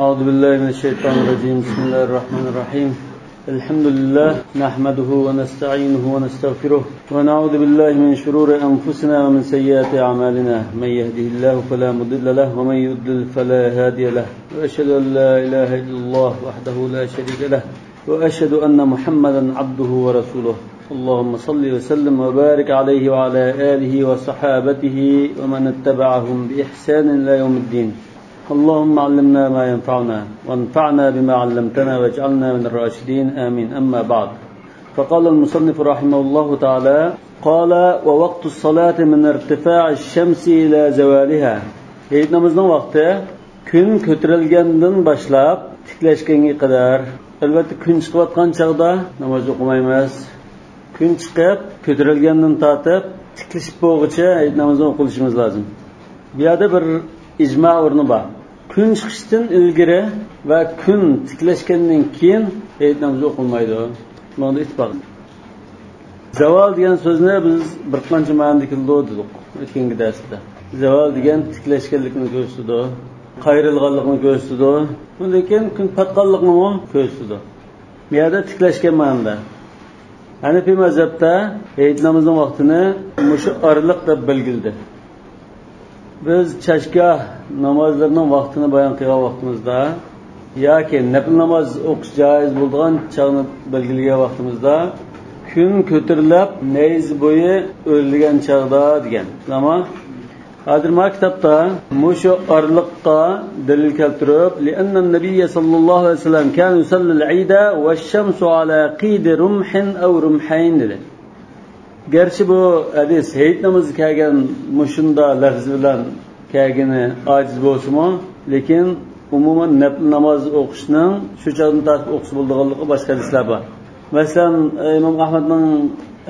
أعوذ بالله من الشيطان الرجيم بسم الله الرحمن الرحيم الحمد لله نحمده ونستعينه ونستغفره ونعوذ بالله من شرور أنفسنا ومن سيئات أعمالنا من يهده الله فلا مضل له ومن يضلل فلا هادي له وأشهد أن لا إله إلا الله وحده لا شريك له وأشهد أن محمدا عبده ورسوله اللهم صل وسلم وبارك عليه وعلى آله وصحابته ومن اتبعهم بإحسان إلى يوم الدين اللهم علمنا ما ينفعنا وانفعنا بما علمتنا واجعلنا من الراشدين آمين أما بعد فقال المصنف رحمه الله تعالى قال ووقت الصلاة من ارتفاع الشمس إلى زوالها namazning vaqti kun ko'tarilgandan boshlab tiklashganga qadar albatta kun chiqayotgan chog'da namoz o'qimaymiz kun chiqib ko'tarilgandan tortib tiklashib bo'lguncha namozni o'qishimiz lozim bu yerda bir icma o'rni bor kun chiqishdan ilgari va kun tiklashgandan keyin namoz o'qilmaydi bunda ittifoq zavol degan so'zni biz bir qancha ma'noda keltirdik o'tgangi darsda zavol degan tiklashganlikni ko'rsatadi qayrilganlikni ko'rsatadi undan keyin kun patqanlikni ko'rsatadi bu yerda tiklashgan ma'noda Hanefi mazhabda namozning vaqtini mushu oraliq deb belgildi. Biz chashgoh namozlarining vaqtini bayon qilgan vaqtimizda yoki nafl namoz o'qish joiz bo'lgan chog'ni belgilagan vaqtimizda kun ko'tarilib nayz bo'yi o'rilgan chog'da degan. Ama hozir ma kitobda mushu oraliqqa dalil keltirib, "Li'anna an-nabiy sallallohu alayhi vasallam kana yusalli al-'ida wash-shamsu 'ala qid rumhin aw rumhayn" dedi. Gerçi bu hadis Heyit namazı kelgan mushunda lafz bilan kelgani ojiz bo'lsa-mu, lekin umuman nafl namoz o'qishning shu chog'dan tartib o'qish bo'lganligi boshqa hadislar bor. Masalan, Imom Ahmadning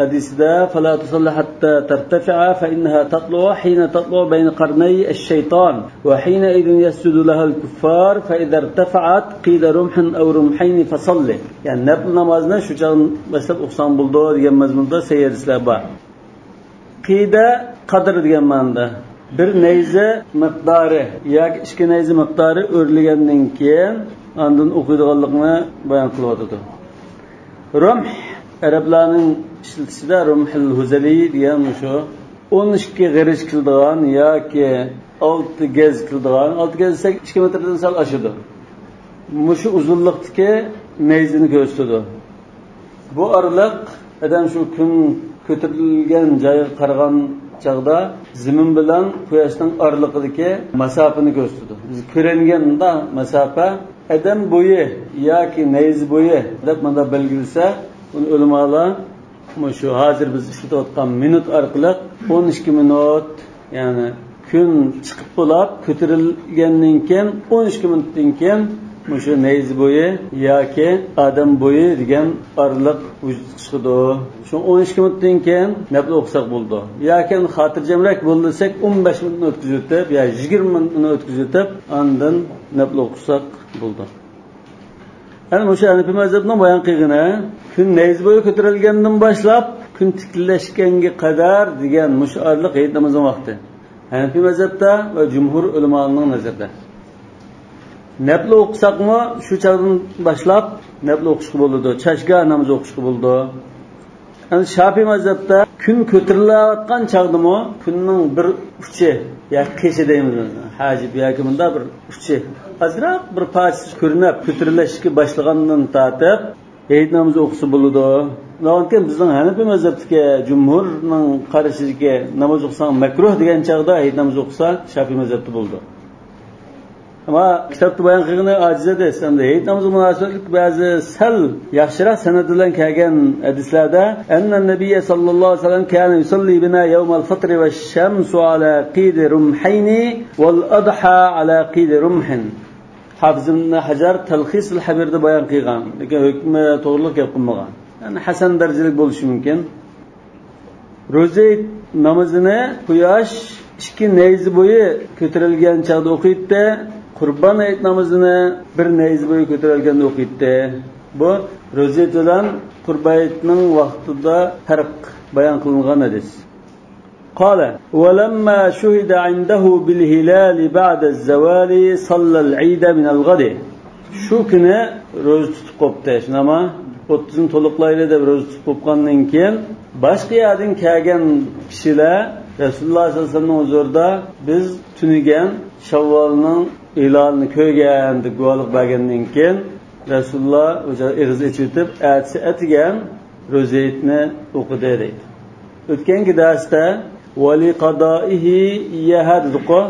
hadisida "Fala tusalli hatta tartafi'a fa innaha tatlu'u hina tatlu'u bayna qarnay ash-shaytan wa hina idin yasjudu laha al-kuffar fa idha irtafa'at qila rumhan aw rumhayn fasalli." Yani nafl namozni shu chog'dan boshlab o'qsam bo'ldi degan mazmunda sahih hadislar bor. Qida qadr degan ma'noda bir nayza miqdori yoki ikki nayza miqdori o'rilgandan keyin ondan o'qiydiganlikni bayon qilyapti. Rumh Arablarning ishlatishida rumhul huzali degan shu 12 g'irish qildigan yoki 6 gaz qildigan 6 gaz esa 2 metrdan sal oshadi. Mushu uzunlikdagi nayzini ko'rsatadi. Bu oraliq adam shu kun ko'tarilgan joyga qaragan chog'da zimin bilan quyoshning oraliqidagi masofani ko'rsatadi. Biz ko'ranganda masofa adam bo'yi yoki nayz bo'yi deb mana belgilsa, uni ulamolar shu hozir biz ishlatayotgan minut orqali 12 minut, ya'ni kun chiqib bo'lib ko'tarilgandan keyin 12 minutdan keyin shu nayz bo'yi yoki odam bo'yi degan oraliq vujud chiqadi. Shu 12 minutdan keyin nafl o'qisak bo'ldi. Yoki xotirjamroq bo'lsak 15 minutni o'tkazib o'tib, yo 20 minutni o'tkazib o'tib, ondan nafl o'qisak bo'ldi. Yani bu Hanefi mazhabının bayan qilgani kun nayz bo'yi ko'tarilgandan boshlab kun tiklashganga qadar degan musharliq hayit namozning vaqti. Hanefi mazhabda va jumhur ulamolarining nazarida. Nafl o'qisaqmi shu chog'dan boshlab nafl o'qishga bo'ladi, chashga namoz o'qishga bo'ladi. Yani Shafiy mazhabda kun ko'tarilayotgan chog'dami kunning bir uchi yoki kechi deymiz, hajib yoki bunda bir uchi azroq bir parchasi ko'rinib ko'tarilishga boshlagandan tortib hayit namozi o'qisa bo'ladi. Lekin bizning Hanefi mazhabidagi jumhurning qarashiga namoz o'qisang makruh degan chog'da hayit namozi o'qisa Shafiy mazhabida bo'ldi. Ama kitobda bayon qilgani ojiza desam, hayit namozi munosabatlik ba'zi sal yaxshiroq sanad bilan kelgan hadislarda anna nabiy sallallohu alayhi vasallam kana yusalli bina yawmal fitr va shamsu ala qid rumhayn wal adha ala qid rumhin. Hafiz ibn Hajar Talkhis al-Habirda bayon qilgan, lekin hukmi to'g'rilik gap qilmagan. Yani hasan darajalik bo'lishi mumkin. Ro'za namozini quyosh ikki nayz bo'yi ko'tarilgan chog'da o'qiydi. Qurban hayit namozini bir nayz bo'yi ko'tarilganda o'qiydi. Bu ro'za bilan qurban hayitning vaqtida farq bayon qilingan hadis. قال ولما شهد عنده بالهلال بعد الزوال صلى العيد من الغد shu kuni ro'za tutib qopdi shunama 30 to'liqlaydi deb ro'za tutib qopgandan keyin boshqa yerdan kelgan kishilar Rasululloh sollallohu alayhi vasallamning huzurida biz tunigan Shavvolning e'lonini ko'rgan deb guvohlik bergandan keyin Rasululloh o'sha ig'iz ichitib atigan ro'zaytni o'qidi deydi. O'tgangi darsda vali qadaihi yahadqo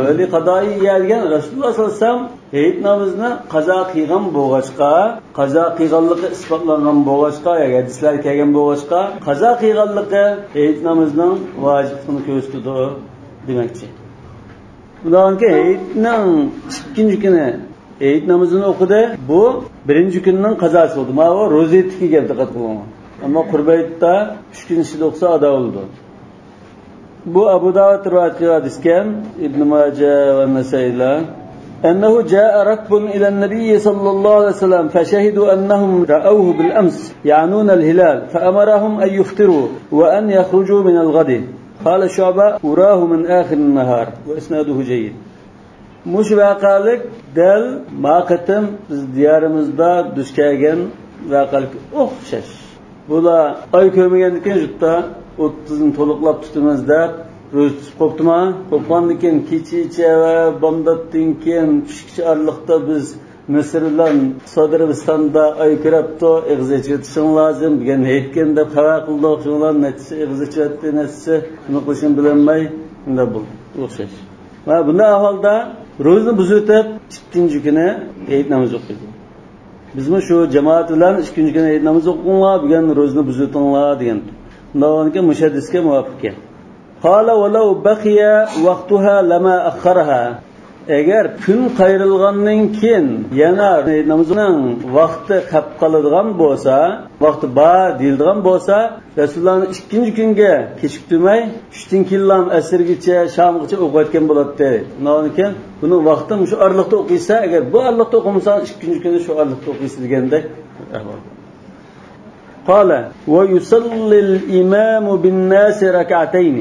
vali qadaihi degan Rasululloh sollallohu alayhi vasallam Hayit namozni qazo qilgan bo'lg'achqa, qazo qilganligi isbotlangan bo'lg'achqa, yoki hadislar kelgan bo'lg'achqa, qazo qilganligi Hayit namozining vojibligini ko'rsatdi demoqchi. Bundan keyin Hayitning ikkinchi kuni Hayit namozini o'qidi. Bu birinchi kunning qazosi bo'ldi. Mana bu ro'zaytga kelib diqqat qiling. Ammo Qurbaytda 3 kun ichida o'qsa ado bo'ldi. Bu Abu Dawud rivoyat qilgan Ibn Majah va Nasai'lar أنه جاء ركب إلى النبي صلى الله عليه وسلم فشهدوا أنهم رأوه بالأمس يعنون الهلال فأمرهم أن يفطروا وأن يخرجوا من الغد قال شعبة أراه من آخر النهار وإسناده جيد مش باقالك دل ما قتم ديارımızda düşkəgən باقالك şaş bula ay kömegəndikən jutta 30'ın toluqlab tutumuzda ro'za tutib qopdimi? Qopgandan keyin kecha va bomdoddan keyin tushki oraliqda biz Misr bilan Saudiya Arabistonda ay kiribdi, ig'zichitishing lozim degan aytganda xabar qildik. Shunlar natija ig'zichitdi, natija nima qilishini bilmay unda bo'ldi. O'xshash. Va bunday ahvolda ro'zani buzitib, ikkinchi kuni Hayit namozi o'qiydi. Bizmi shu jamoat bilan ikkinchi kuni Hayit namozi o'qinglar, degan ro'zani buzitinglar degan. Undan keyin mushaddisga muvofiq. قال ولو بقي وقتها لما أخرها agar kun qayrilgandan keyin yana namozning vaqti qolib qoladigan bo'lsa, vaqti bor deyiladigan bo'lsa, Rasulullohning ikkinchi kunga kechiktirmay 3dan keyin asrgacha, shamgacha o'qiyotgan bo'ladi. Undan keyin buni vaqti shu oraliqda o'qiysa, agar bu oraliqda o'qimasa, ikkinchi kuni shu oraliqda o'qiysiz degandek ahvol. قال ويصلي الإمام بالناس ركعتين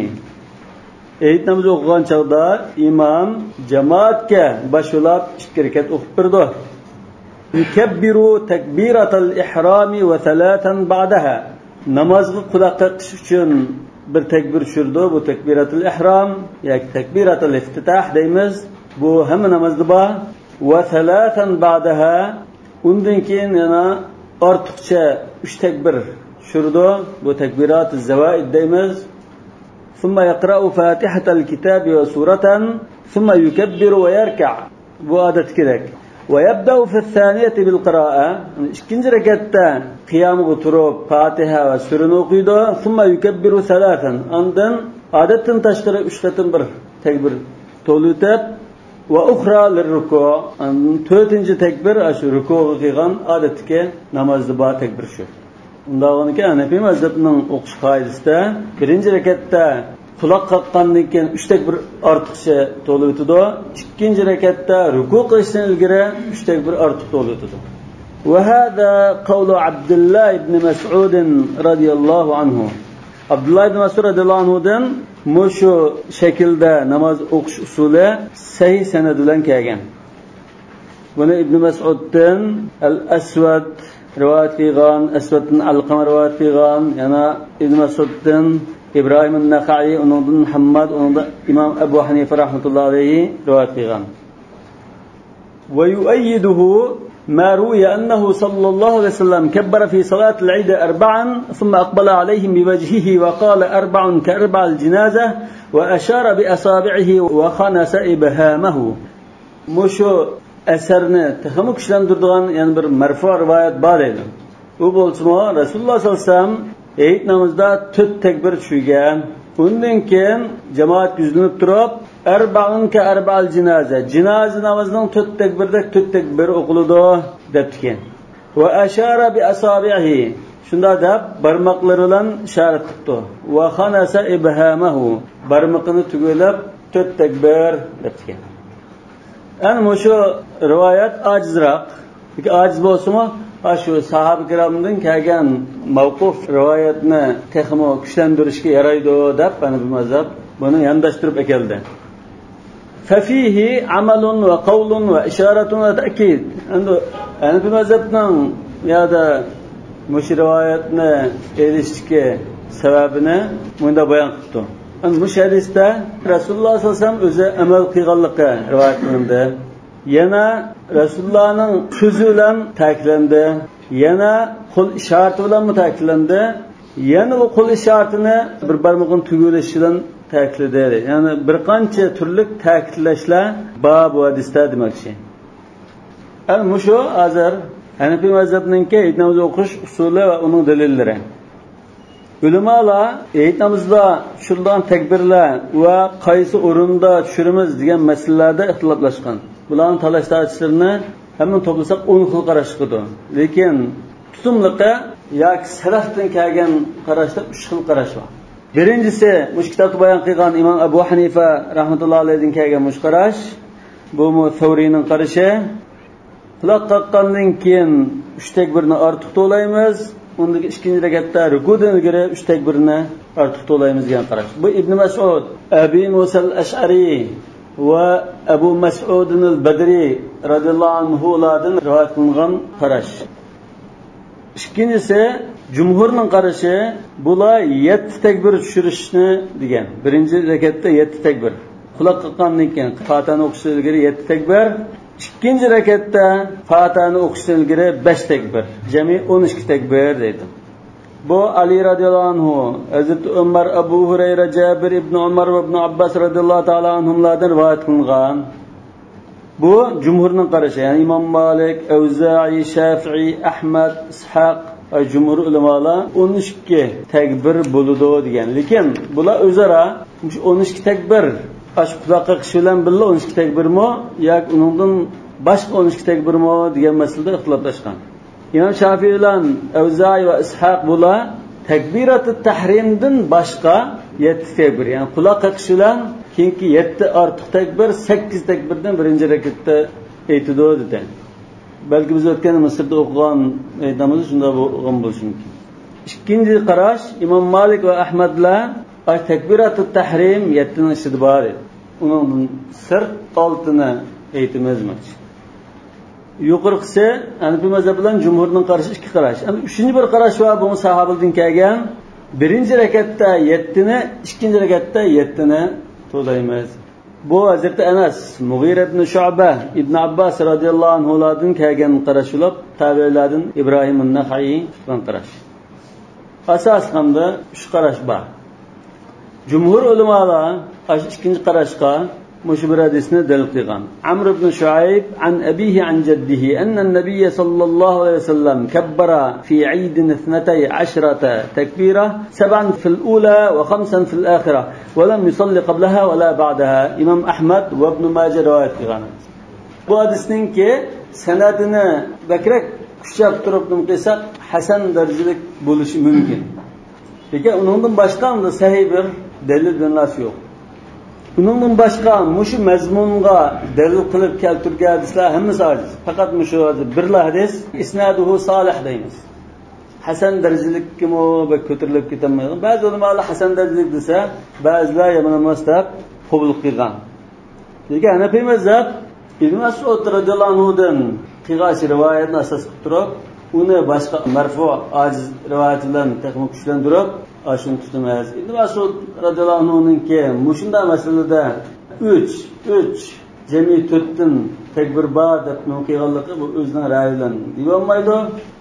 Hayit namozi o'qigan chog'da imom jamoatga boshlab 2 rakat o'qib turdi. Yukabbiru takbiratal ihrami va 3 ba'daha. Namozga quloq qiqish uchun bir takbir tushirdi. Bu takbiratul ihrom yoki takbiratul iftitah deymiz. Bu hamma namozda bor. Va 3 ba'daha. Undan keyin yana ortiqcha 3 takbir tushirdi. Bu takbiratul zawaid deymiz. ثم يقرأ فاتحة الكتاب وسورة ثم يكبر ويركع بوادة كذلك ويبدأ في الثانية بالقراءة إشكنج ركعتا قيام بطروب فاتحة وسورة قيدة ثم يكبر 3 عندن عادة تشتري أشتتن بر تكبر تولوتب وأخرى للركوع تولتنج تكبر أشو ركوع قيغان عادة كي نماز دبا تكبر شو Undağını ki Hanefi mezhebinin okuş kaidesinde birinci rekatta kulak qaqqandan keyin 3 takbir ortiqcha to'lib o'tadi. Ikkinchi rakatda ruku qilishdan ilgari 3 takbir ortiq to'lib o'tadi. Va hada qawlu Abdullah ibn Mas'ud radhiyallohu anhu. Abdullah ibn Mas'ud radhiyallohu anhudan mushu shaklda namoz o'qish usuli sahih sanad bilan kelgan. Buni Ibn Mas'uddan Al-Aswad rivoyat qilgan, Aswaddan Al-Qamar rivoyat qilgan, yana Ibn Mas'uddan İbrahim el-Nakhai, onundan Muhammad, onundan İmam Ebu Hanife rahmetullahi aleyhi rivoyat qilgan. Ve yu'ayyiduhu ma ruya annahu sallallahu aleyhi ve sellem kebbara fi salatil Eid 4 thumma aqbala aleyhim bi vejhihi ve qala 4 ka 4 cenazeh ve ashara bi asabi'ihi ve khanasa ibhamahu. Mushu eserini tahmuk işlendirdiğin yani bir merfu rivayet var edi. O bolsunma Rasulullah sallallahu aleyhi ve sellem Hayit namazda 4 tekbir tushgan. Undan keyin jamoat yuzlanib turib, 4 ka 4 cenaze. Cenaze namozining 4 tekbirda 4 tekbir o'qiladi debdikan. Va ashara bi asabihi. Shunda deb barmoqlari bilan ishorat qildi. Va khanasa ibhamahu. Barmoqini tugilab 4 tekbir debdikan. Yani şu rivayet acizroq. Aciz bo'lsa-mu, Shu sahabe kiramdan kelgan mavquf rivoyatni texmo kuchlantirishga yaraydi deb mana bu mazhab buni yondashtirib keldi. Fafihi amalun va qawlun va isharatun va ta'kid. Endi bu mazhabning yoda mush rivoyatni elishga sababini bunda bayon qildi. Endi bu hadisda Rasululloh sollallohu alayhi vasallam o'zi amal qilganligi rivoyat qilindi. Yana Rasulullohning so'zi bilan ta'kidlandi. Yana qo'l ishorati bilan ta'kidlandi. Yana bu qo'l ishoratini bir barmog'ini tugulishi bilan ta'kidladi. Ya'ni bir qancha turli ta'kidlashlar bor bu hadisda demoqchi. Mushu hozir Hanafi mazhabininki Eid namozi o'qish usuli va uning dalillari. Ulamolar Eid namozida tushirgan takbirlar va qaysi o'rinda tushiramiz degan masalalarda ixtiloflashgan. Bularning talash-tarjishlarni hamma to'plasak 10 xil qarash qildi. Lekin tutumliqqa yoki salafdan kelgan qarashda 3 xil qarash bor. Birinchisi, mush kitobda bayon qilgan Imom Abu Hanifa rahmatullohi alayhidan kelgan mush qarash, bu Savrining qarashi. Quloq qoqqandan keyin 3 takbirni ortiq to'laymiz. Undagi ikkinchi rakatda rukudan ilgari 3 takbirni ortiq to'laymiz degan qarash. Bu Ibn Mas'ud, Abi Musa al-Ash'ari va Abu Mas'ud al-Badri radhiyallohu anhulardan rivoyat qilingan qarash. İkincisi, Cumhurning qarashi, bular 7 takbir tushirishni degan. Birinchi rakatda 7 takbir. Quloq qoqqandan keyin Fatihani o'qishdan ilgari 7 takbir. İkinci rakatda Fatihani o'qishdan ilgari 5 takbir. Jami 12 takbir deydi. Bu Ali radhiyallohu anhu, Hazrat Umar, Abu Hurayra, Jabir ibn Umar va ibn Abbas radhiyallohu ta'ala anhumlardan rivoyat qilingan. Bu Cumhurning qarashi, ya'ni Imom Malik, Avza'i, Shafi'i, Ahmad, Ishaq va jumhur ulamolar 12 takbir bo'ladi degan. Lekin bular o'zaro 12 takbir ash quloqqa qish bilan birga 12 takbirmi yoki uningdan boshqa 12 takbirmi degan masalada ixtiloflashgan. Imom Shafi'i bilan Avza'i va Ishaq bular takbiratut tahrimdan boshqa 7 takbir, ya'ni quloqqa qish bilan keyingi 7 ortiq takbir 8 takbirdan birinchi rakatda aytidi dedi. Balki biz o'tgan Misrda o'qigan aytamiz shunda bo'lgan bo'lishi mumkin. Ikkinchi qarash Imom Malik va Ahmadlar takbiratut tahrim 7 ning ichida bor edi. Uning sir oltini aytmazmoqchi. Yuqorqisi Hanafi mazhabi bilan Jumhurning qarashi ikki qarash. Endi uchinchi bir qarash va bu sahobalardan kelgan birinchi rakatda 7 ni, ikkinchi rakatda 7 ni to'laymiz. Bu Hazrat Anas, Mughira ibn Shu'ba, Ibn Abbas radhiyallohu anhulardan kelgan qarash bo'lib, tabi'lardan Ibrohim an-Naxai bilan qarash. Asos hamda 3 qarash bor. Cumhur ulamolar ikinci qarashqa mushbir hadisni dalil qilgan. Amr ibn Shuayb an abihi an jaddihi anna an-nabiy sallallohu alayhi vasallam kabbara fi Eid 12 takbira 7 fil ula wa 5 fil akhirah wa lam yusalli qablaha wa la ba'daha. Imam Ahmad va Ibn Majah rivoyat qilgan. Bu hadisninki sanadini bakrak kuchab turib qilsak hasan darajalik bo'lishi mumkin. Lekin uningdan boshqa sahih bir dalil bilan yo'q. Uningdan boshqa mushu mazmunga dalil qilib keltirgan hadislar hammasi ojiz. Faqat mushu birla hadis isnaduhu solih deymiz. Hasan darajalikmi va ko'tarilib ketmaydi. Ba'zi ulamolar hasan darajalik desa, ba'zilar yomon emas deb qabul qilgan. Lekin Hanafi mazhab Ibn Mas'ud radhiyallohu anhudan qilgan rivoyatni asos qilib turib, uni boshqa marfu ojiz rivoyat bilan taqdim kuchlantirib ashuni tutmaymiz. Ibn Mas'ud radhiyallohu anhuninki mushunda masalada 3 jami 4 dan takbir bor deb qilganligi bu o'zining ra'yi bilan deyolmaydi.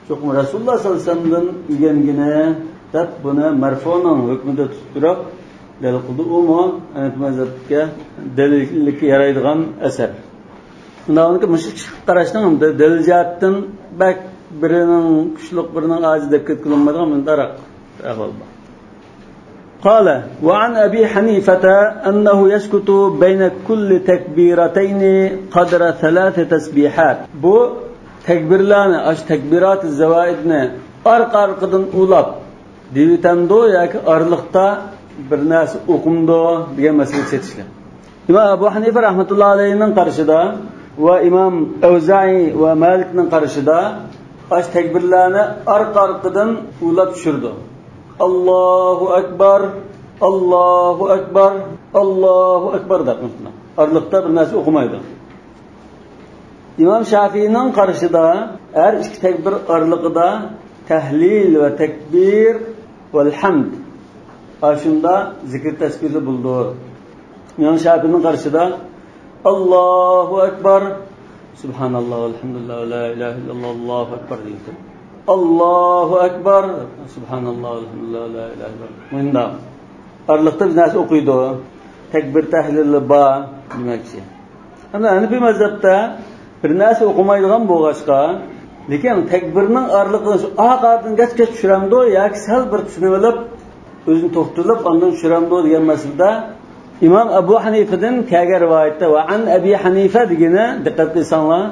Cho'qim Rasululloh sollallohu alayhi vasallamdan o'rgangina deb buni marfuning hukmida tutib turib dalil qildi. U mazhabga dalillikka yaraydigan asar. Undanki mushuk qarashning dalil jihatdan bak birining kuchliq birining ojiz deb ketkilanmaydigan mundaroq ahvol bor. قال وعن أبي حنيفة أنه يسكت بين كل تكبيرتين قدر 3 تسبيحات. Bu tekbirlarni, tekbirat zavaidni arqadan ulab deyitamdo yoki arliqda bir narsa o'qimdo degan masala chetishgan. Imom Abu Hanifa rahmatullohi alayhining qarashida va Imom Avza'i va Malikning qarashida aş tekbirlarni arqa-arqadan ulab tushirdi. Allohu akbar, Allohu akbar, Allohu akbar deb turdi. Arliqda bir narsa o'qimaydi. İmam Şafii'nin qarshida her ikki tekbir arliqida tahlil ve tekbir ve hamd aşında zikir tesbihli buldu. İmam Şafii'nin qarshida Allahu akbar, Subhanallah, elhamdülillah, la ilahe illallah, Allahu akbar deydi. Allahu akbar, Subhanallah, elhamdülillah, la ilahe illallah. Bunda arliqda bir narsa o'qiydi. Tekbir tahlili ba demakchi. Ana Hanifi mazhabda bir narsa o'qimaydigan bo'lg'achqa, lekin takbirning arliqini shu oqardan gacha tushiramdi yoki sal bir tushunib olib, o'zini to'xtatib, ondan tushiramdi degan masalada İmam Abu Hanifa'dan kelgan rivoyatda va an Abi Hanifa degani diqqat qilsanglar,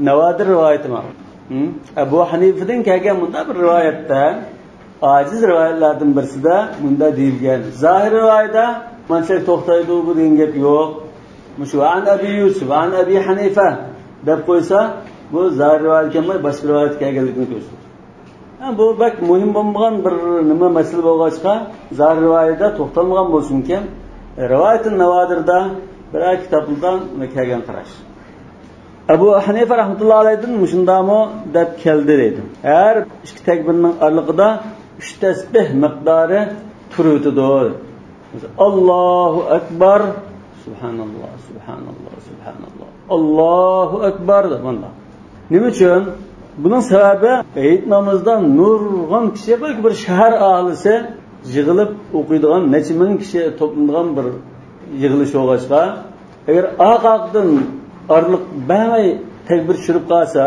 navodir rivoyati bor. Abu Hanifa'dan kelgan bunda bir rivoyatda aciz rivoyatlardan birisida bunda deyilgan. Zohir rivoyatda mancha to'xtaydi bu degan gap yo'q. Mushu an Abi Yusuf, an Abi Hanifa deb qo'ysa, bu zohir rivoyat emas, boshqa rivoyat kelganligini ko'rsatadi. Bu bak muhim bo'lmagan bir nima masala bo'lg'achqa, zohir rivoyatda to'xtalmagan bo'lsin ekan, rivoyatun navodirda bir kitobda kelgan qarash. Abu Hanifa rahmatullohi alayhidan mushundami deb keldi dedi. Har ikki takbirning arliqida 3 tasbih miqdori turibdi. Allohu akbar, Subhanallah, Subhanallah, Subhanallah, Allohu akbar bunda. Nima uchun? Bunun sababi Eid namozida nurg'on kishi balki bir shahar aholisi yig'ilib o'qiydigan necha ming kishi to'plangan bir yig'ilish bo'lg'achqa, agar oqaqdan arliq bamay takbir tushirib qolsa,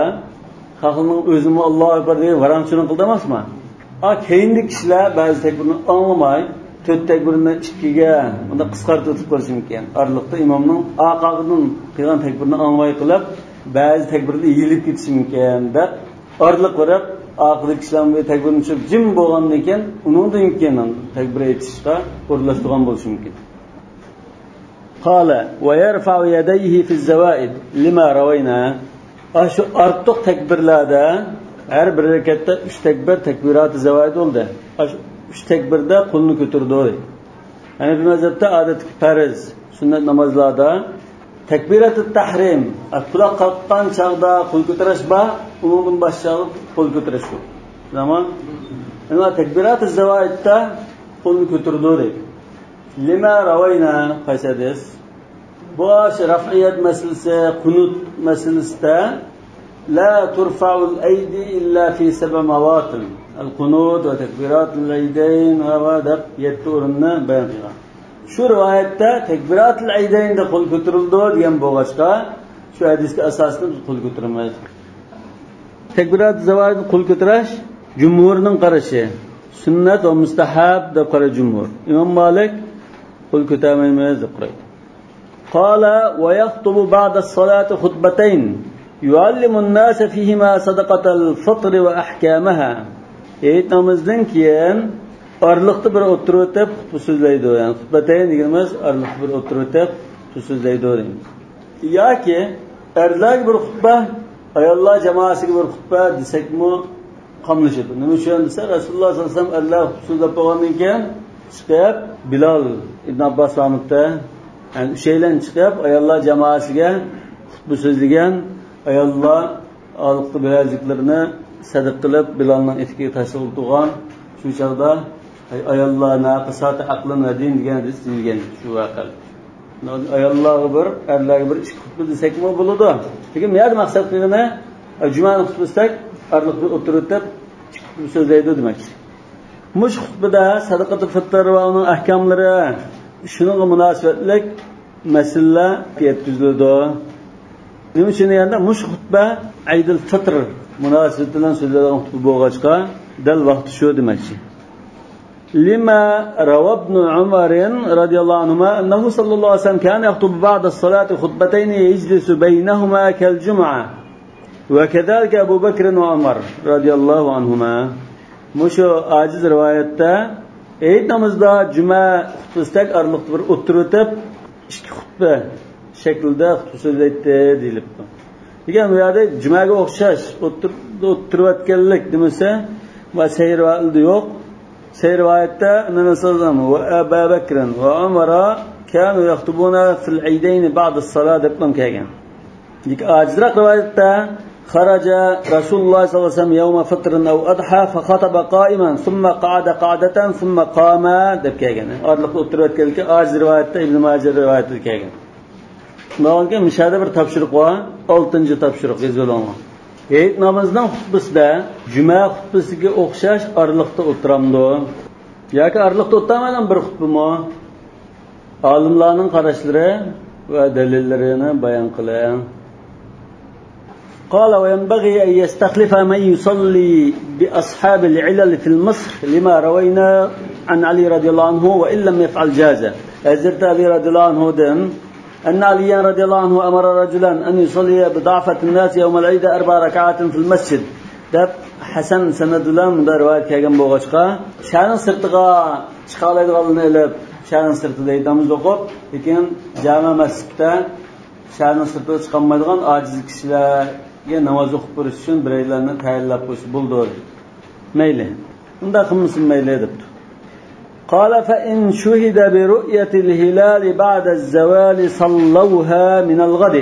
xalqning o'zimi Allohu akbar deb varamchilik qildi emasmi? Keyingi kishilar ba'zi takbirni anglamay, 4 takbirni 2ga unda qisqartirib qo'yish mumkin. Arliqda imomning oqaqdan qilgan takbirni anglamay qilib, ba'zi takbirni yilib ketishi mumkin deb arliq qo'rib, oxirgi kishilar bu takbirni tushib jim bo'lgandan keyin uningdan keyin takbir aytishga o'rlashtirgan bo'lishi mumkin. Qala va yarfa'u yadayhi fi az-zawaid lima rawayna. Shu ortiq takbirlarda har bir rakatda 3 takbir takbirat zawaid bo'ldi. Shu 3 takbirda qo'lni ko'tardi. Ya'ni bu mazhabda odatki farz, sunnat namozlarda takbiratut tahrim, quloq qoqqan chog'da qo'l ko'tarish ba, undan boshqa qo'l ko'tarish yo'q. Tamam? Ana takbirat zawaidda qo'lni ko'tardi. Lima rawayna qasadis. Bu raf'iyat masalasi, qunut masalasida la turfa'u al-aydi illa fi 7 mawatin. Al-qunut va takbirat al-aydayn va deb 7 o'rinni bayon qilgan. Shu rivoyatda takbirat al-aydaynda qo'l ko'tarildi degan bo'lg'achqa, shu hadisga asosida qo'l ko'tarilmaydi. Takbirat zawaidni qo'l ko'tarish jumhurning qarashi, sunnat va mustahab deb qaraydi jumhur. Imom Malik qo'l ko'tarmaymiz deb qaraydi. Qala va yaxtubu ba'da as-salati khutbatayn yuallimu an-nasa fihima sadaqatal fitr va ahkamaha. Eid namozdan keyin arliqda bir o'tirib so'zlaydi. Yani xutbatayn deganimiz arliqda bir o'tirib so'zlaydi deymiz. Yoki erlar bir xutba, ayollar jamoasiga bir xutba desakmi qamlashadi. Nima uchun desa, Rasululloh sollallohu alayhi vasallam Allah so'zlab qo'ygandan keyin chiqib Bilal ibn Abbos rahmatda, yani uchaylan chiqib ayollar jamoasiga xutba so'zlagan, ayollar olqi bilazliklarini sadaq qilib Bilalning etigiga tashlab turgan shu chog'da ayollar naqisati aqlin va din degan deyilgan shu voqea. Ayollarga bir, erlarga bir ikki xutba desakmi bo'ladi. Lekin bu yerda maqsad qilgani jumaning xutbasidak arliqda o'tirib so'zlaydi demakchi. Mush xutbada sadaqatul fitr va uning ahkomlari shunga munosabatlik masalalar yetkazildi. Nima uchun deganda mush xutba Aydul Fitr munosabati bilan so'zlangan xutba bo'lg'achqa dal vaqti shu demakchi. لما روى ابن عمر رضي الله عنهما أنه صلى الله عليه وسلم كان يخطب بعد الصلاة خطبتين يجلس بينهما كالجمعة وكذلك أبو بكر وعمر رضي الله عنهما. مشو عاجز روايته Eid namozida juma xutbasidak arliqda bir o'tirib ikki xutba shaklida xutba so'zlaydi deyilibdi. degan bu yerda jumaga o'xshash o'tirayotganlik demasa va sayr vaqti yo'q. Sayr vaqtda Nabiy sallallohu alayhi va Abu Bakr va Umar kanu yaxtubuna fil aydayn ba'da as-salat deb kelgan. Dik ajraq rivoyatda خرج رسول الله صلى الله عليه وسلم يوم فطر أو أضحى فخطب قائما ثم قعد قعدة ثم قام deb kelgan. Orliqda o'tirayotganlikka ajiz rivoyatda Ibn Majah rivoyatida kelgan. Bunga mishada bir topshiriq bor, 6-topshiriq yozilgan. Eid namozining xutbasida juma xutbasiga o'xshash orliqda o'tiramdi. Yoki orliqda o'tirmagan bir xutbami? Olimlarning qarashlari va dalillarini bayon qiling. قال وينبغي أن يستخلف من يصلي بأصحاب العلل في المصر لما روينا عن علي رضي الله عنه وإن لم يفعل جازة. أزرت علي رضي الله عنه أن علي رضي الله عنه أمر رجلا أن يصلي بضعفة الناس يوم العيد 4 ركعات في المسجد. دب حسن سندلان من رواية كيغان بوغاشقا شانın sırtıga çıqalaydiganlarni elib şanın sırtida aytamiz o'qib, lekin jami masjidda şanın sırtıga chiqolmaydigan ojiz kishilar namoz o'qib turish uchun biraylarni tayyorlab qo'yish bo'ldi. Mayli. Unda qilmasin mayli debdi. قال فإن شهد برؤية الهلال بعد الزوال صلوها من الغد.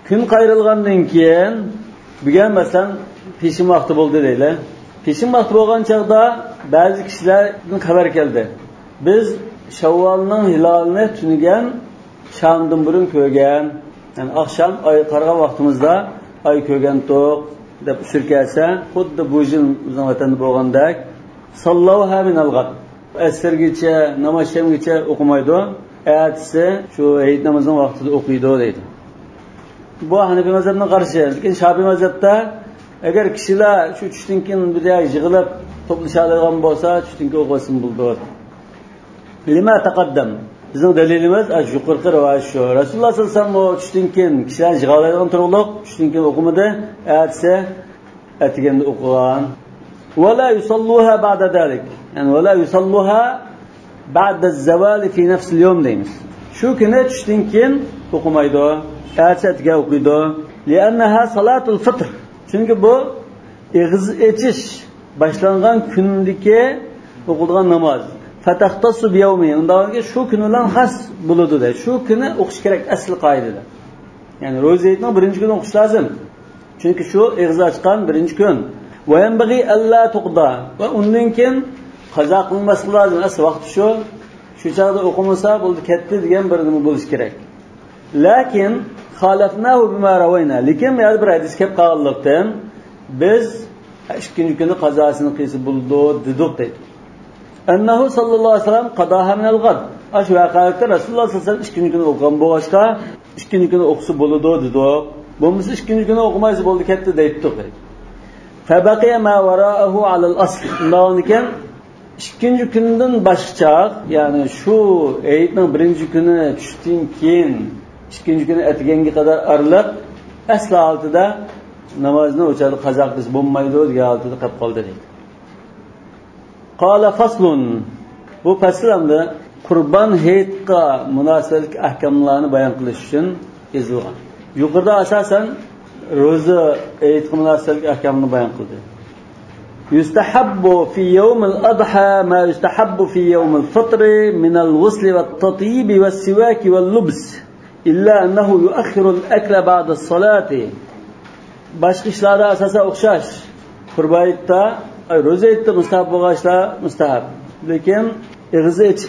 Kun qayrilgandan keyin bugun masalan peshin vaqti bo'ldi deylar. Peshin vaqti bo'lgan chaqda ba'zi kishilarning xabar keldi. Biz Shavvolning hilalini tunigan shamdan burun ko'rgan. Yani akşam ay qarg'a vaqtimizda ay ko'rgan to'q deb shirkasa xuddi bu yil bizning vatanda bo'lgandek sallavha min al-ghad. Asrgacha namozgacha o'qimaydi. Ertasi shu Eid namozining vaqtida o'qiydi deydi. Bu Hanafiy mazhabına qarshi, lekin Shafiy mazhabda agar kishilar shu tushdan keyin birga yig'ilib to'plashadigan bo'lsa, tushdan keyin o'qisin bo'ldi. Lima taqaddam. Bizning dalilimiz yuqorqi rivoyat shu. Rasululloh sollallohu alayhi vasallam tushdan keyin kishilar yig'iladigan turliq tushdan keyin o'qimadi, ertasi atiganda o'qigan. ولا يصلوها بعد ذلك يعني ولا يصلوها بعد الزوال في نفس اليوم deymiz. Shu kuni tushdan keyin o'qimaydi, ertasiga o'qiydi. لأنها صلاة الفطر. Chunki bu ig'iz echish boshlangan kundagi o'qilgan namoz. Fatahtasu biyawmi. Undagi shu kun bilan xas bo'ladi deydi. Shu kuni o'qish kerak asl qoidada. Ya'ni ro'za hayitning birinchi kuni o'qish lozim. Chunki shu ig'iz ochgan birinchi kun. وينبغي ألا تقضى وأنن كن qazo qilmaslik lozim. Asl vaqti shu chaqda o'qimasa bo'ldi ketdi degan bir nima bo'lish kerak. Lekin xalafnahu bima rawayna. Lekin yana bir hadis kelib qolganlikdan biz ikkinchi kuni qazosini qilsa bo'ldi dedik deydi. Annahu sallallohu alayhi vasallam qadaha min al-ghad. Shu vaqtda Rasululloh sallallohu alayhi vasallam ikkinchi kuni o'qigan bo'lsa, ikkinchi kuni o'qisa bo'ladi dedi. Bo'lmasa ikkinchi kuni o'qimaysa bo'ldi ketdi deydi. فبقي ما وراءه على الأصل. Lekin ikkinchi kundan boshqa, ya'ni shu Eidning birinchi kuni tushdan keyin ikkinchi kuni atganga qadar arlab asl holatida namozni o'chadi qazo qilish bo'lmaydi degan holatda qolib qoldi deydi. Qala faslun. Bu faslamda Qurban Hayitga munosib ahkomlarni bayon qilish uchun yozilgan. Yuqorida asosan ro'za Eidga munosib ahkomni bayon qildi. يستحب في يوم الأضحى ما يستحب في يوم الفطر من الغسل والتطيب والسواك واللبس إلا أنه يؤخر الأكل بعد الصلاة. Başka işlerde asasen okşaş. Kurbayıtta, rozeyitta mustahab boğaçlar mustahab. Lekin ağzı iç,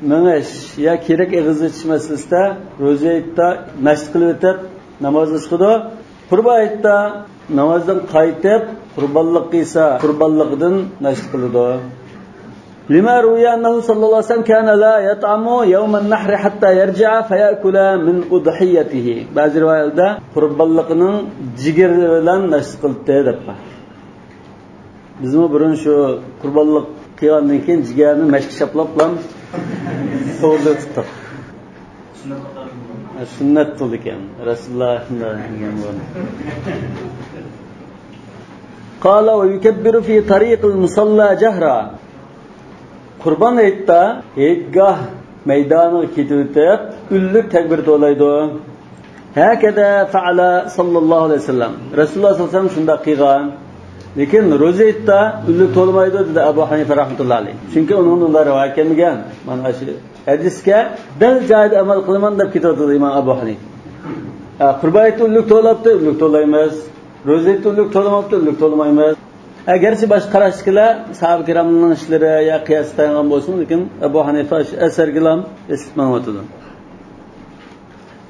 meneş ya kerek ağzı içmesizde rozeyitta naşt kılıp etip namazı çıkıdı. Kurbayıtta namazdan kayıtıp qurbanlik qilsa qurbanlikdan nasht qiladi. Lima ruya annahu sallallohu alayhi vasallam kana la yat'amu yawm an-nahr hatta yarji'a fayakula min udhiyatihi. Ba'zi rivoyatlarda qurbanlikning jigari bilan nasht qildi deb. Bizmi burun shu qurbanlik qilgandan keyin jigarni mashq shaplab bilan to'g'ri tutdik. Sunnat bo'ldi ekan. Rasululloh degan bo'ldi. قال ويكبر في طريق المصلى جهرا. Qurban hayitda hayitgoh maydoniga ketib o'tib, ullik takbir to'laydi. Hakada fa'ala sallallohu alayhi vasallam. Rasululloh sallallohu alayhi vasallam shunda qilgan. Lekin ro'za aytda ullik to'lmaydi dedi Abu Hanifa rahmatullohi alayhi. Chunki uning rivoyat kelmagan. Mana shu hadisga dal joyida amal qilaman deb ketadi Imom Abu Hanifa. Qurban aytda ullik to'labdi, ullik to'laymiz. Ro'za aytda ullik to'lamabdi, ullik to'lamaymiz. Agarchi boshqa qarashchilar sahoba kiramning ishlari ya qiyoslangan bo'lsin, lekin Abu Hanifa asargilam istisnotidi.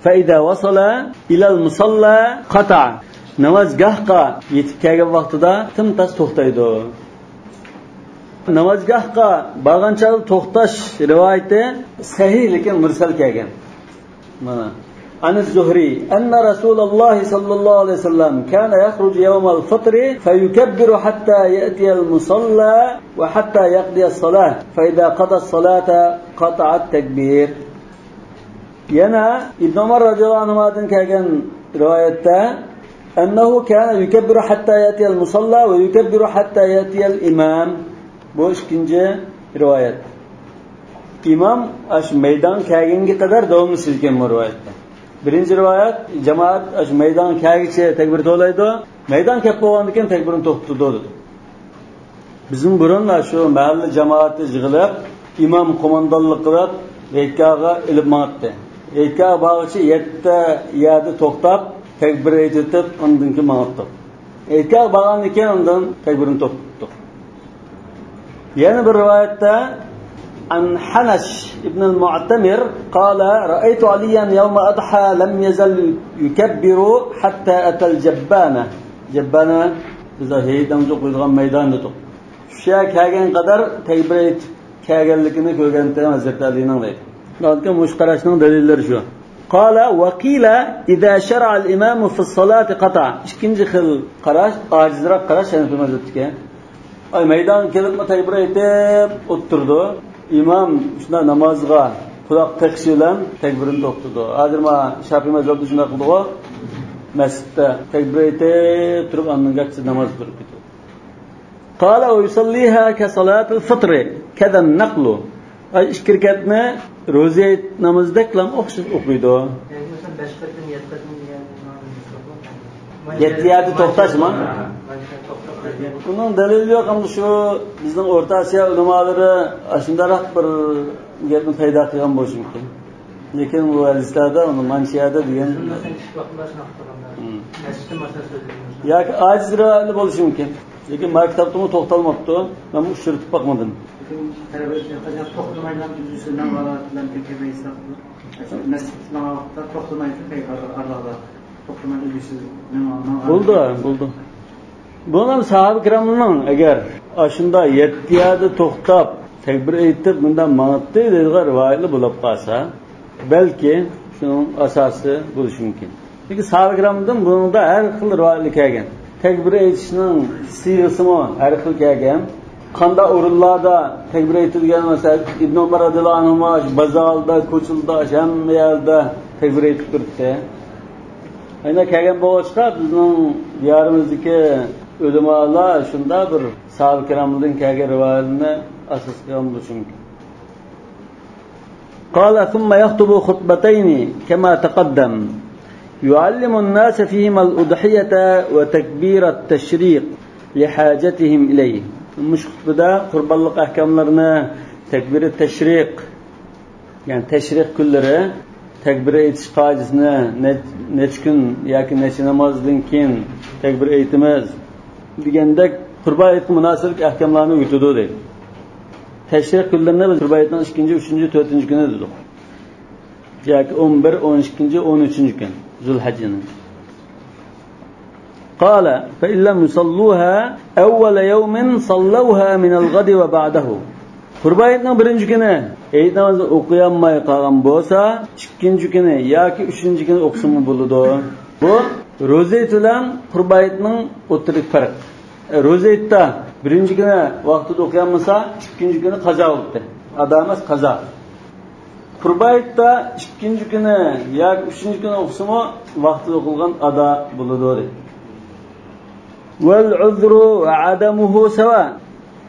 Fa idza wasala ila al-musalla qata. Namozgohga yetib kelgan vaqtida timtas to'xtaydi. Namozgohga borgancha to'xtash rivoyati sahih lekin mursal kelgan. Mana عن الزهري أن رسول الله صلى الله عليه وسلم كان يخرج يوم الفطر فيكبر حتى يأتي المصلى وحتى يقضي الصلاة فإذا قضى الصلاة قطع التكبير. ينا ابن عمر رضي الله عنهما كان روايته أنه كان يكبر حتى يأتي المصلى ويكبر حتى يأتي الإمام. بوش كنجة رواية إمام أش ميدان كاغنجي قدر دوم سلكم روايته. Birinci rivayet cemaat aş meydan kâgiçe tekbir to'laydi. Meydan kep bo'lgandan keyin tekbirini to'xtatdi. Bizim burunlar şu mahalli cemaati yig'ilib, imom qo'mondonlik qilib, Eydgohga ilib maqtdi. Eydgoh bag'ichi 7 yerda to'xtab, tekbir aytib, undan keyin maqtdi. Eydgoh bag'andan keyin undan tekbirini to'xtatdi. Yana bir rivayetda عن حنش ابن المعتمر قال رأيت عليا يوم أضحى لم يزل يكبر حتى أتى الجبانة. جبانة bize heydan qo'yilgan maydonda shuya kelgan qadar takbir kelganligini ko'rganda Hazrat Alining deydi. Lekin mush qarashning dalillari shu. Qala wa qila idza shar'a al-imam fi as-salati qata. Ikkinchi xil qarash, ojizroq qarash Hanafi mazhabidagi. Ay maydon kelib takbir aytib o'tirdi. İmam shuna namozga quloq taqshi bilan takbirini to'xtatdi. Hozir ma Shafiy mazhabida shuna qildi. Masjidda takbir aytib turib ondan gachi namoz o'qib ketdi. Qala va yusalliha ka salatul fitr kada naqlu. Ay ishkirkatni ro'za namozdek bilan o'xshash o'qiydi. Yettiyadi to'xtashmi? Bunun dalili yok ama şu bizden Orta Asya ulamaları aşındarak bir gapni paydo qilgan bo'lishi mumkin. Lekin bu hadislarda uni manshiyada degan yoki ajizroq bo'lishi mumkin. Lekin maktabda u to'xtalmabdi. Men bu shiritib boqmadim. Buldu. Bunun sahabe kiramının eğer aşında yettiyada to'xtab tekbir aytib bundan manatdi deydigan rivoyatlar bo'lib qolsa, balki şunun asosi bo'lishi mumkin. Çünkü sahabe kiramdan bunda har xil rivoyatlar kelgan. Tekbir aytishning siyg'isimi har xil kelgan. Qanday o'rinlarda tekbir aytilgan mesela İbn Umar radhiyallohu anhu bazalda, ko'childa, hamma yerda tekbir aytib turibdi. Ayna kelgan bo'lsa bizning diyorimizdagi ulamalar shunda bir sahabe kiramdan kelgan rivoyatni asos qilgan bo'lishi mumkin. Qala thumma yaxtubu khutbatayn kama taqaddam yuallimu an-nas fihima al-udhiyata wa takbir at-tashriq li hajatihim ilayhi. Mush xutbada qurbonlik ahkamlarini takbir at-tashriq yani tashriq kunlari takbir aytish qoidasini necha kun yoki necha namozdan keyin takbir aytamiz degandek qurban aytga munosib ahkamlarni o'tadi deydi. Tashriq kunlarini biz qurban aytning 2-chi, 3-chi, 4-chi kuni dedik. Yoki 11, 12-chi, 13-chi kun Zulhajjning. Qala fa illam yusalluha awwal yawmin sallawha min al-ghad wa ba'dahu. Qurban aytning birinchi kuni ayt namozni o'qiyolmay qolgan bo'lsa, ikkinchi kuni yoki uchinchi kuni o'qishmi bo'ladi. Bu ro'za bilan qurban aytning o'tirik farq. Ro'za aytda birinchi kuni vaqtida o'qiganmasa, ikkinchi kuni qazo bo'ldi. Adamas qazo. Qurban aytda ikkinchi kuni yoki uchinchi kuni o'qishmi vaqtida o'qilgan ado bo'ladi. Wal uzru wa adamuhu sawa.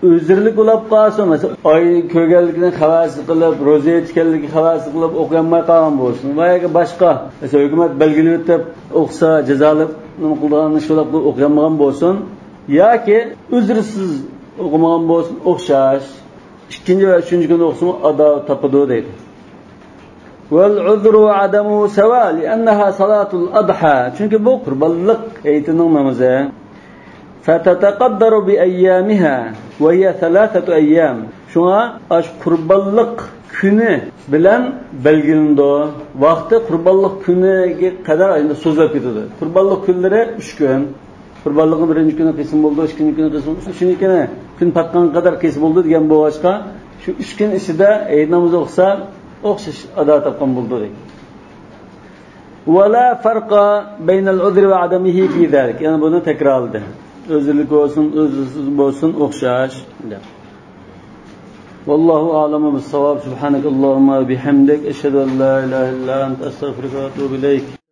özürlük bo'lib qolsa, masalan, oy ko'rganligidan xabarsiz qilib, ro'za tutganligi xabarsiz qilib o'qiolmay qolgan bo'lsin. Va yoki boshqa, masalan, hukumat belgilab o'tib, o'qsa, jazolab nima qilganini shu qilib o'qiolmagan bo'lsin, yoki uzrsiz o'qimagan bo'lsin, o'xshash. İkinci ve üçüncü gün okusun ada tapıdığı deydi. Vel uzru adamu seva li'annaha salatul adha. Çünkü bu kurbanlık eğitinin namazı. Fetetekaddaru bi eyyamiha ve hiye thalatatu eyyam. Şuna aş kurbanlık günü bilen belgilindi o. Vakti kurbanlık günü kadar ayında sözlep gidiyordu. Kurbanlık günleri 3 gün. Kurbanlığın birinci günü kesim oldu, ikinci günü kesim oldu, üçüncü günü gün patkan kadar kesim oldu diyen bu başka. Şu 3 gün içinde namaz okusa, okşaş ada tapkan buldu deyik. وَلَا فَرْقَ بَيْنَ الْعُذْرِ وَعَدَمِهِ فِي ذَلك. Yani bunu tekrarladı. Özürlük olsun, özürsüz olsun, okşaş. Vallahu a'lemu bis-savab. Subhanakallahumma bihamdik. Eşhedü en la ilahe illa ente estağfiruke ve etûbü ileyk.